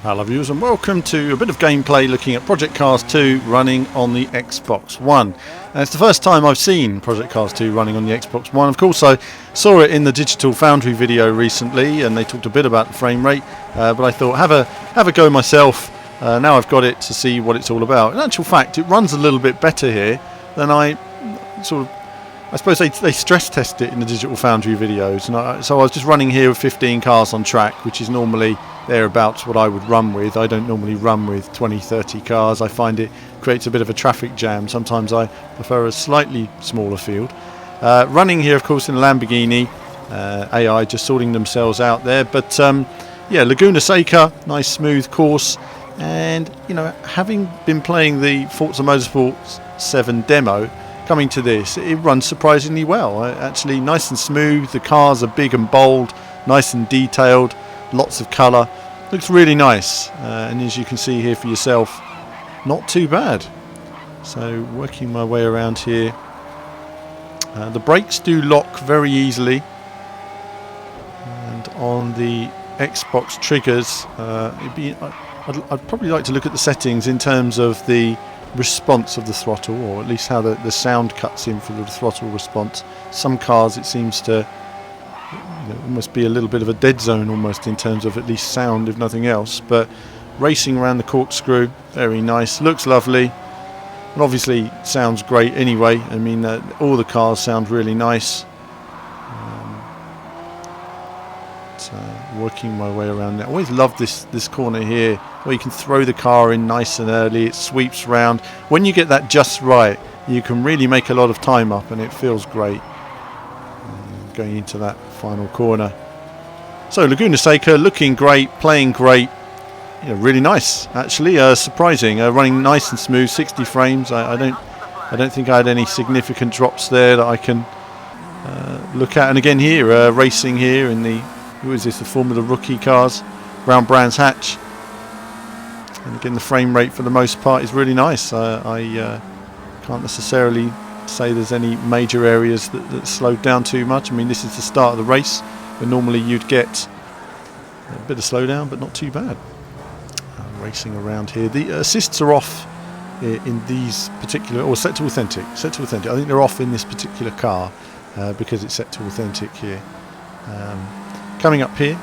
Hello viewers and welcome to a bit of gameplay looking at Project Cars 2 running on the Xbox One. It's the first time I've seen Project Cars 2 running on the Xbox One. Of course I saw it in the Digital Foundry video recently and they talked a bit about the frame rate, but I thought have a go myself. Now I've got it to see what it's all about. In actual fact it runs a little bit better here than I suppose they stress test it in the Digital Foundry videos, and so I was just running here with 15 cars on track, which is normally thereabouts what I would run with. I don't normally run with 20-30 cars. I find it creates a bit of a traffic jam. Sometimes I prefer a slightly smaller field. Running here of course in a Lamborghini, AI just sorting themselves out there, but yeah, Laguna Seca, nice smooth course, and having been playing the Forza Motorsport 7 demo, coming to this, it runs surprisingly well. Actually nice and smooth, the cars are big and bold, nice and detailed, lots of colour, looks really nice, and as you can see here for yourself, not too bad. So working my way around here, the brakes do lock very easily, and on the Xbox triggers, I'd probably like to look at the settings in terms of the response of the throttle, or at least how the sound cuts in for the throttle response. Some cars it seems to almost be a little bit of a dead zone almost in terms of at least sound, if nothing else. But racing around the corkscrew, very nice, looks lovely, and obviously sounds great anyway. I mean, all the cars sound really nice. Working my way around there. I always love this corner here where you can throw the car in nice and early, it sweeps round. When you get that just right, you can really make a lot of time up and it feels great. Going into that final corner. So Laguna Seca looking great, playing great, really nice actually, surprising, running nice and smooth, 60 frames. I don't think I had any significant drops there that I can look at. And again here, racing here in the, who is this, the Formula Rookie cars, Brown Brands Hatch, and again the frame rate for the most part is really nice. I can't necessarily say there's any major areas that slowed down too much. I mean, this is the start of the race where normally you'd get a bit of slowdown, but not too bad. Racing around here, the assists are off in these particular, or set to authentic. I think they're off in this particular car because it's set to authentic here. Coming up here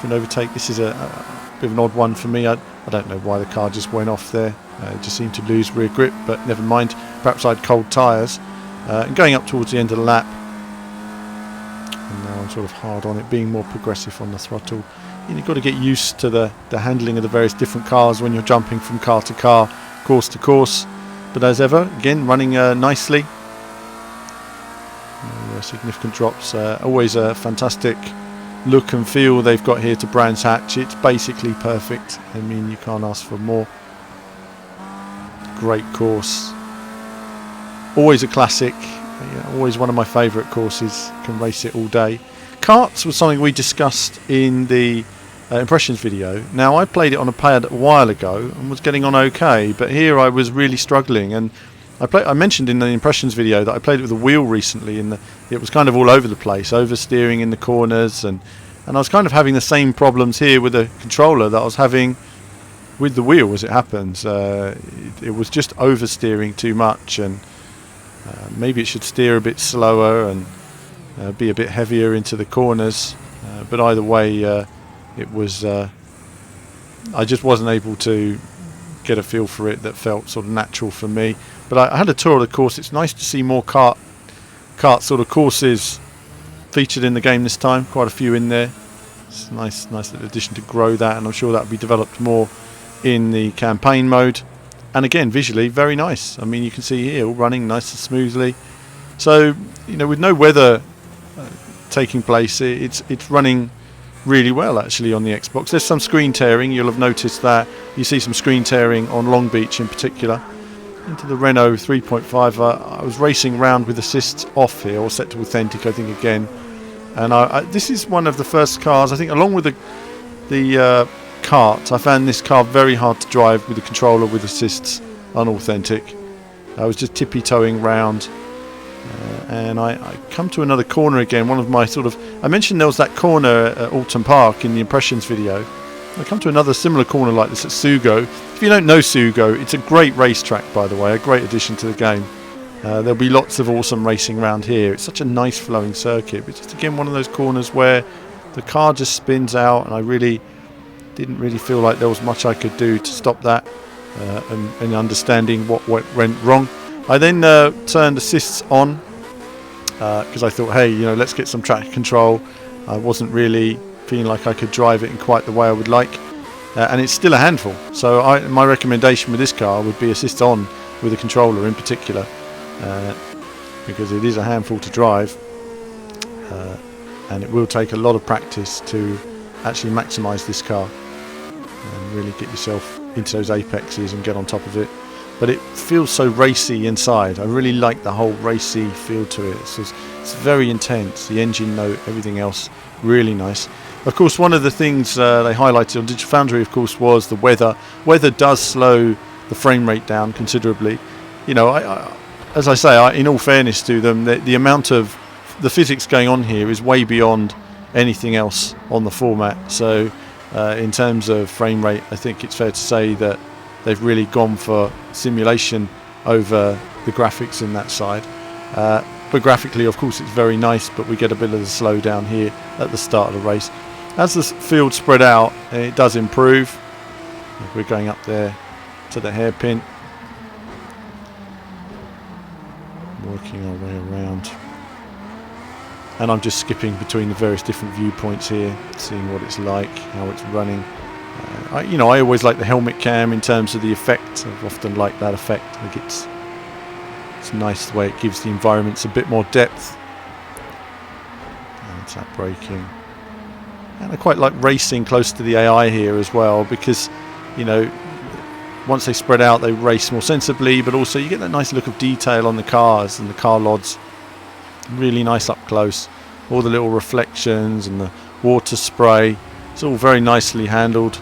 for an overtake, this is a bit of an odd one for me. I don't know why the car just went off there. It just seemed to lose rear grip, but never mind. Perhaps I had cold tyres. And going up towards the end of the lap, and now I'm sort of hard on it, being more progressive on the throttle. You've got to get used to the handling of the various different cars when you're jumping from car to car, course to course. But as ever, again, running nicely. No significant drops. Always a fantastic look and feel they've got here to Brands Hatch. It's basically perfect. I mean, you can't ask for more. Great course. Always a classic. Always one of my favourite courses. Can race it all day. Karts was something we discussed in the impressions video. Now I played it on a pad a while ago and was getting on okay, but here I was really struggling. And I mentioned in the impressions video that I played it with a wheel recently, and it was kind of all over the place, oversteering in the corners, and I was kind of having the same problems here with the controller that I was having with the wheel as it happens. It was just oversteering too much, and maybe it should steer a bit slower and be a bit heavier into the corners. But either way, it was. I just wasn't able to get a feel for it that felt sort of natural for me. But I had a tour of the course. It's nice to see more kart sort of courses featured in the game this time. Quite a few in there. It's a nice little addition to grow that, and I'm sure that will be developed more in the campaign mode. And again, visually very nice. I mean, you can see here all running nice and smoothly. So with no weather taking place, it's running really well actually on the Xbox. There's some screen tearing, you'll have noticed that. You see some screen tearing on Long Beach in particular. Into the Renault 3.5, I was racing around with assists off here, or set to authentic I think again. And this is one of the first cars, I think, along with the kart, I found this car very hard to drive with the controller with assists unauthentic. I was just tippy-toeing round. And I come to another corner again, one of my I mentioned there was that corner at Alton Park in the impressions video, I come to another similar corner like this at Sugo. If you don't know Sugo, it's a great racetrack, by the way, a great addition to the game. There'll be lots of awesome racing around here. It's such a nice flowing circuit, but just again one of those corners where the car just spins out, and I didn't really feel like there was much I could do to stop that, and understanding what went wrong. I then turned assists on because I thought, hey, let's get some traction control. I wasn't really feeling like I could drive it in quite the way I would like, and it's still a handful. So my recommendation with this car would be assist on with a controller in particular, because it is a handful to drive, and it will take a lot of practice to actually maximise this car and really get yourself into those apexes and get on top of it. But it feels so racy inside. I really like the whole racy feel to it. It's very intense, the engine note, everything else, really nice. Of course, one of the things they highlighted on Digital Foundry, of course, was the weather. Weather does slow the frame rate down considerably. As I say, in all fairness to them, the amount of the physics going on here is way beyond anything else on the format. So in terms of frame rate, I think it's fair to say that they've really gone for simulation over the graphics in that side. But graphically, of course, it's very nice, but we get a bit of the slowdown here at the start of the race. As the field spread out, it does improve. We're going up there to the hairpin, working our way around, and I'm just skipping between the various different viewpoints here, seeing what it's like, how it's running. I always like the helmet cam in terms of the effect. I've often liked that effect. I think it's nice the way it gives the environments a bit more depth. And it's that braking. And I quite like racing close to the AI here as well, because once they spread out, they race more sensibly, but also you get that nice look of detail on the cars and the car lods. Really nice up close. All the little reflections and the water spray. It's all very nicely handled.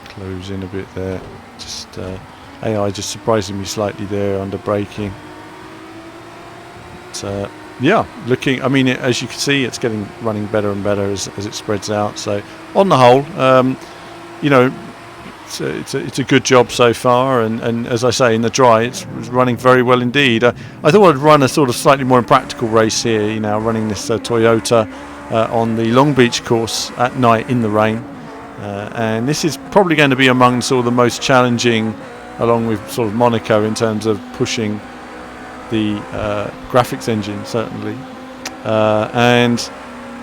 Close in a bit there. Just AI just surprising me slightly there under braking. But, yeah, looking. I mean, as you can see, it's running better and better as it spreads out. So, on the whole, it's a good job so far. And as I say, in the dry, it's running very well indeed. I thought I'd run a sort of slightly more impractical race here. Running this Toyota on the Long Beach course at night in the rain. And this is probably going to be among sort of the most challenging, along with sort of Monaco, in terms of pushing the graphics engine, certainly, and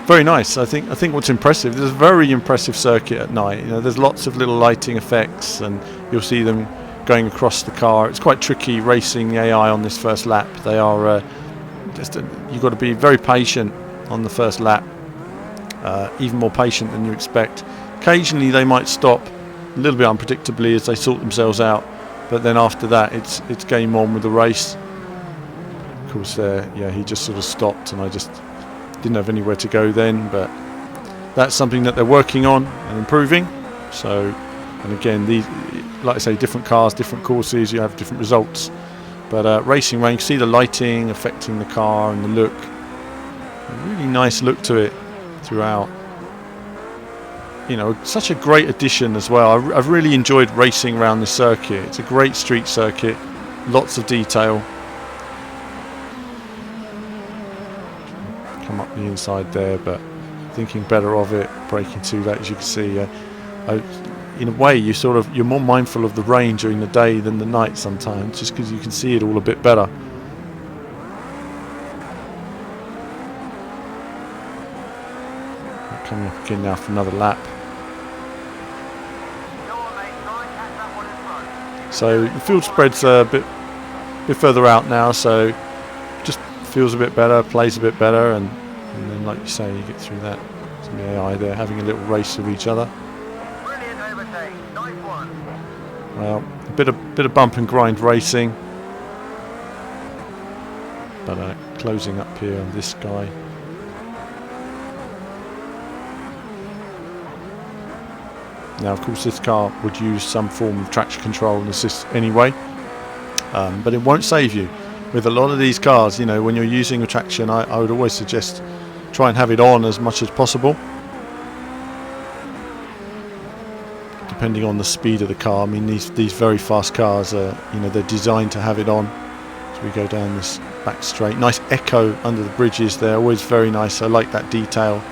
very nice. I think what's impressive, there's a very impressive circuit at night. There's lots of little lighting effects, and you'll see them going across the car. It's quite tricky racing the AI on this first lap. They are you've got to be very patient on the first lap, even more patient than you expect. Occasionally they might stop a little bit unpredictably as they sort themselves out, but then after that it's game on with the race. Of course, he just sort of stopped, and I just didn't have anywhere to go then. But that's something that they're working on and improving. So, and again, these, like I say, different cars, different courses, you have different results. But racing range, see the lighting affecting the car and the look. A really nice look to it throughout. Such a great addition as well. I've really enjoyed racing around this circuit. It's a great street circuit, lots of detail. Come up the inside there, but thinking better of it, braking too late, as you can see. In a way, you're more mindful of the rain during the day than the night sometimes, just because you can see it all a bit better. Coming up again now for another lap. So the field spread's a bit further out now, so just feels a bit better, plays a bit better, and then, like you say, you get through that. Some AI there having a little race with each other. Brilliant overtake, nice one. Well, a bit of bump and grind racing, but closing up here on this guy. Now, of course, this car would use some form of traction control and assist anyway, but it won't save you. With a lot of these cars, when you're using a traction, I would always suggest try and have it on as much as possible, depending on the speed of the car. I mean, these very fast cars are, they're designed to have it on. As we go down this back straight, nice echo under the bridges there, always very nice. I like that detail.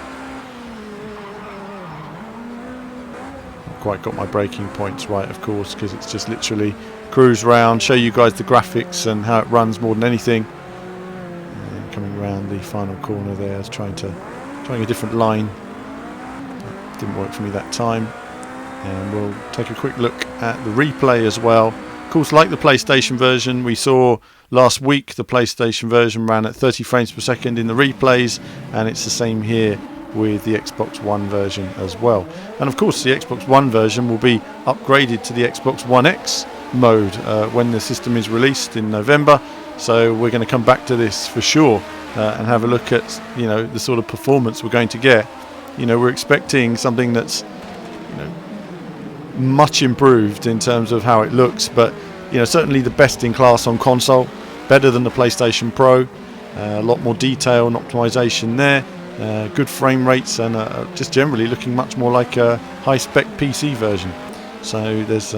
Not quite got my braking points right, of course, because it's just literally cruise round, show you guys the graphics and how it runs more than anything. And coming around the final corner there, I was trying a different line. Didn't work for me that time. And we'll take a quick look at the replay as well. Of course, like the PlayStation version we saw last week, the PlayStation version ran at 30 frames per second in the replays, and it's the same here with the Xbox One version as well. And of course, the Xbox One version will be upgraded to the Xbox One X mode when the system is released in November. So we're going to come back to this for sure and have a look at the sort of performance we're going to get. We're expecting something that's much improved in terms of how it looks, but certainly the best in class on console, better than the PlayStation Pro, a lot more detail and optimization there, good frame rates, and just generally looking much more like a high-spec PC version. So there's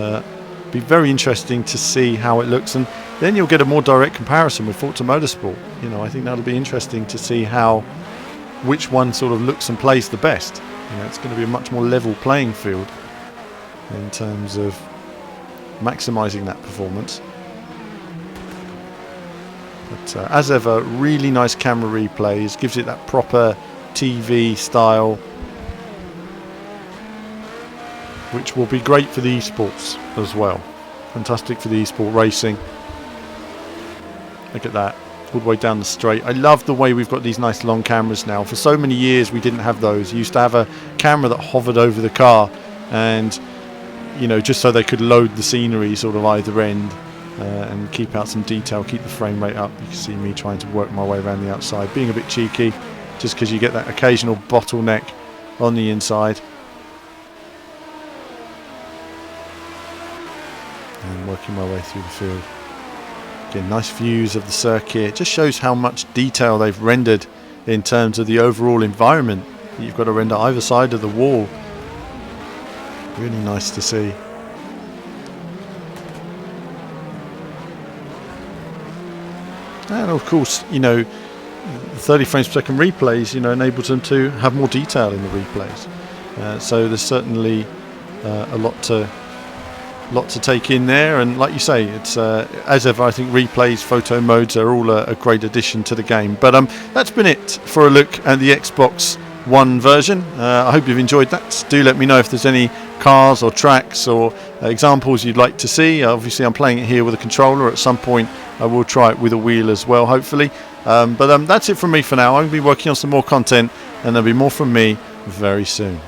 be very interesting to see how it looks, and then you'll get a more direct comparison with Forza Motorsport. I think that'll be interesting to see which one sort of looks and plays the best. It's going to be a much more level playing field in terms of maximizing that performance. But as ever, really nice camera replays, gives it that proper TV style, which will be great for the esports as well. Fantastic for the esport racing. Look at that, all the way down the straight. I love the way we've got these nice long cameras now. For so many years we didn't have those. You used to have a camera that hovered over the car, and just so they could load the scenery sort of either end and keep out some detail, keep the frame rate up. You can see me trying to work my way around the outside, being a bit cheeky, just because you get that occasional bottleneck on the inside. And working my way through the field. Again, nice views of the circuit. It just shows how much detail they've rendered in terms of the overall environment. You've got to render either side of the wall. Really nice to see. And of course, 30 frames per second replays, enables them to have more detail in the replays. So there's certainly a lot to take in there. And like you say, it's as ever, I think replays, photo modes are all a great addition to the game. But that's been it for a look at the Xbox One version. I hope you've enjoyed that. Do let me know if there's any cars or tracks or examples you'd like to see. Obviously I'm playing it here with a controller. At some point I will try it with a wheel as well, hopefully. But that's it from me for now. I'm going to be working on some more content, and there'll be more from me very soon.